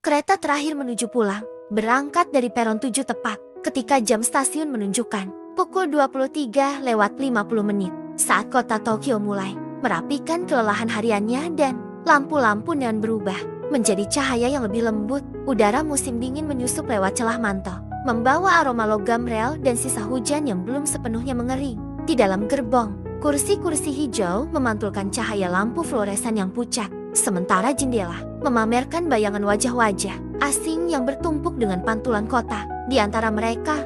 Kereta terakhir menuju pulang, berangkat dari peron 7 tepat, ketika jam stasiun menunjukkan pukul 23:50 saat kota Tokyo mulai merapikan kelelahan hariannya dan lampu-lampu neon berubah menjadi cahaya yang lebih lembut. Udara musim dingin menyusup lewat celah mantel, membawa aroma logam rel dan sisa hujan yang belum sepenuhnya mengering. Di dalam gerbong, kursi-kursi hijau memantulkan cahaya lampu fluoresan yang pucat, sementara jendela memamerkan bayangan wajah-wajah asing yang bertumpuk dengan pantulan kota. Di antara mereka,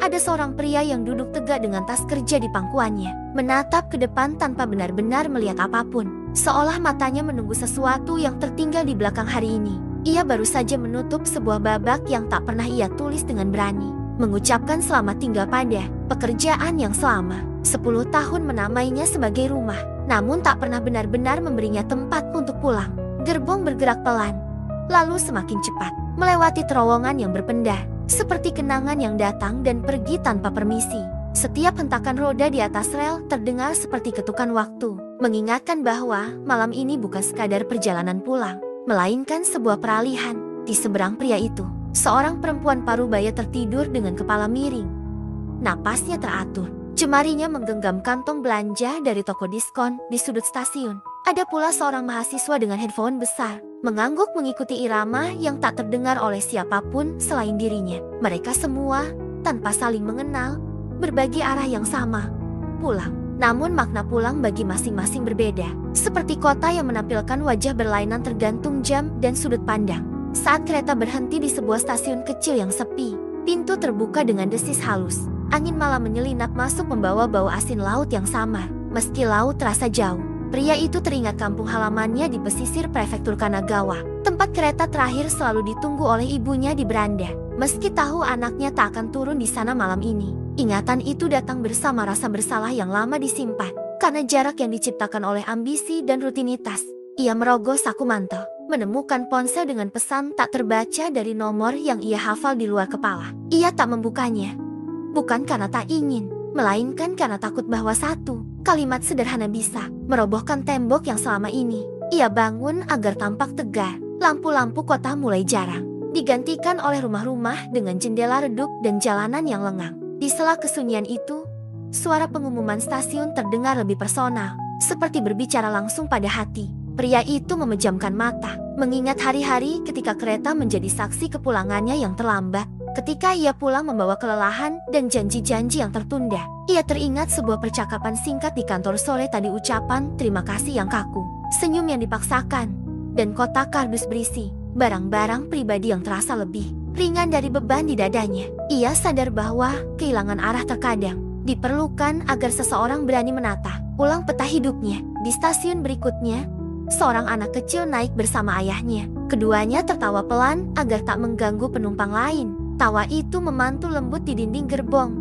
ada seorang pria yang duduk tegak dengan tas kerja di pangkuannya, menatap ke depan tanpa benar-benar melihat apapun, seolah matanya menunggu sesuatu yang tertinggal di belakang hari ini. Ia baru saja menutup sebuah babak yang tak pernah ia tulis dengan berani, mengucapkan selamat tinggal pada pekerjaan yang selama 10 tahun menamainya sebagai rumah, namun tak pernah benar-benar memberinya tempat untuk pulang. Gerbong bergerak pelan, lalu semakin cepat, melewati terowongan yang berpendar, seperti kenangan yang datang dan pergi tanpa permisi. Setiap hentakan roda di atas rel terdengar seperti ketukan waktu, mengingatkan bahwa malam ini bukan sekadar perjalanan pulang, melainkan sebuah peralihan. Di seberang pria itu, seorang perempuan parubaya tertidur dengan kepala miring. Napasnya teratur, jemarinya menggenggam kantong belanja dari toko diskon di sudut stasiun. Ada pula seorang mahasiswa dengan handphone besar, mengangguk mengikuti irama yang tak terdengar oleh siapapun selain dirinya. Mereka semua, tanpa saling mengenal, berbagi arah yang sama, pulang. Namun makna pulang bagi masing-masing berbeda, seperti kota yang menampilkan wajah berlainan tergantung jam dan sudut pandang. Saat kereta berhenti di sebuah stasiun kecil yang sepi, pintu terbuka dengan desis halus. Angin malam menyelinap masuk membawa bau asin laut yang samar. Meski laut terasa jauh, pria itu teringat kampung halamannya di pesisir prefektur Kanagawa. Tempat kereta terakhir selalu ditunggu oleh ibunya di beranda. Meski tahu anaknya tak akan turun di sana malam ini, ingatan itu datang bersama rasa bersalah yang lama disimpan. Karena jarak yang diciptakan oleh ambisi dan rutinitas, ia merogoh saku mantel, menemukan ponsel dengan pesan tak terbaca dari nomor yang ia hafal di luar kepala. Ia tak membukanya, bukan karena tak ingin, melainkan karena takut bahwa satu kalimat sederhana bisa merobohkan tembok yang selama ini ia bangun agar tampak tegar. Lampu-lampu kota mulai jarang, digantikan oleh rumah-rumah dengan jendela redup dan jalanan yang lengang. Di sela kesunyian itu, suara pengumuman stasiun terdengar lebih personal, seperti berbicara langsung pada hati. Pria itu memejamkan mata, mengingat hari-hari ketika kereta menjadi saksi kepulangannya yang terlambat. Ketika ia pulang membawa kelelahan dan janji-janji yang tertunda, ia teringat sebuah percakapan singkat di kantor sore tadi, ucapan terima kasih yang kaku, senyum yang dipaksakan, dan kotak kardus berisi barang-barang pribadi yang terasa lebih ringan dari beban di dadanya. Ia sadar bahwa kehilangan arah terkadang diperlukan agar seseorang berani menata ulang peta hidupnya. Di stasiun berikutnya, seorang anak kecil naik bersama ayahnya. Keduanya tertawa pelan agar tak mengganggu penumpang lain. Tawa itu memantul lembut di dinding gerbong,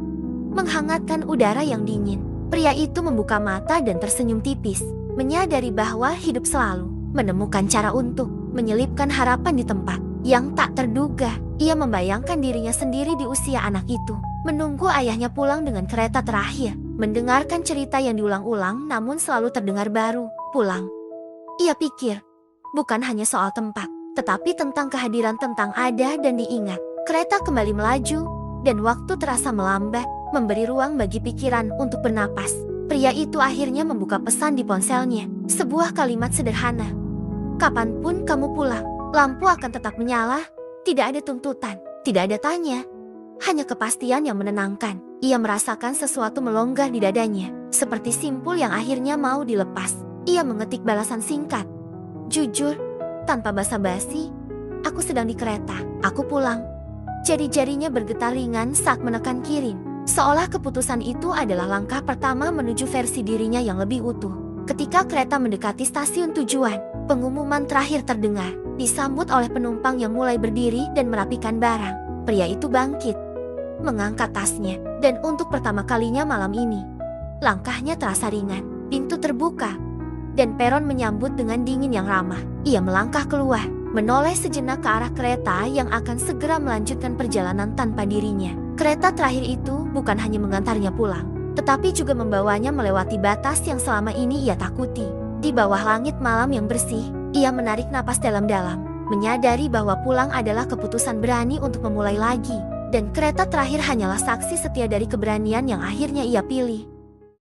menghangatkan udara yang dingin. Pria itu membuka mata dan tersenyum tipis, menyadari bahwa hidup selalu menemukan cara untuk menyelipkan harapan di tempat yang tak terduga. Ia membayangkan dirinya sendiri di usia anak itu, menunggu ayahnya pulang dengan kereta terakhir, mendengarkan cerita yang diulang-ulang namun selalu terdengar baru. Pulang, ia pikir, bukan hanya soal tempat, tetapi tentang kehadiran, tentang ada dan diingat. Kereta kembali melaju, dan waktu terasa melambat, memberi ruang bagi pikiran untuk bernapas. Pria itu akhirnya membuka pesan di ponselnya, sebuah kalimat sederhana. Kapanpun kamu pulang, lampu akan tetap menyala. Tidak ada tuntutan, tidak ada tanya, hanya kepastian yang menenangkan. Ia merasakan sesuatu melonggar di dadanya, seperti simpul yang akhirnya mau dilepas. Ia mengetik balasan singkat, jujur, tanpa basa-basi, aku sedang di kereta, aku pulang. Jari-jarinya bergetar ringan saat menekan kirim, seolah keputusan itu adalah langkah pertama menuju versi dirinya yang lebih utuh. Ketika kereta mendekati stasiun tujuan, pengumuman terakhir terdengar, disambut oleh penumpang yang mulai berdiri dan merapikan barang. Pria itu bangkit, mengangkat tasnya, dan untuk pertama kalinya malam ini, langkahnya terasa ringan. Pintu terbuka, dan peron menyambut dengan dingin yang ramah. Ia melangkah keluar, menoleh sejenak ke arah kereta yang akan segera melanjutkan perjalanan tanpa dirinya. Kereta terakhir itu bukan hanya mengantarnya pulang, tetapi juga membawanya melewati batas yang selama ini ia takuti. Di bawah langit malam yang bersih, ia menarik napas dalam-dalam, menyadari bahwa pulang adalah keputusan berani untuk memulai lagi. Dan kereta terakhir hanyalah saksi setia dari keberanian yang akhirnya ia pilih.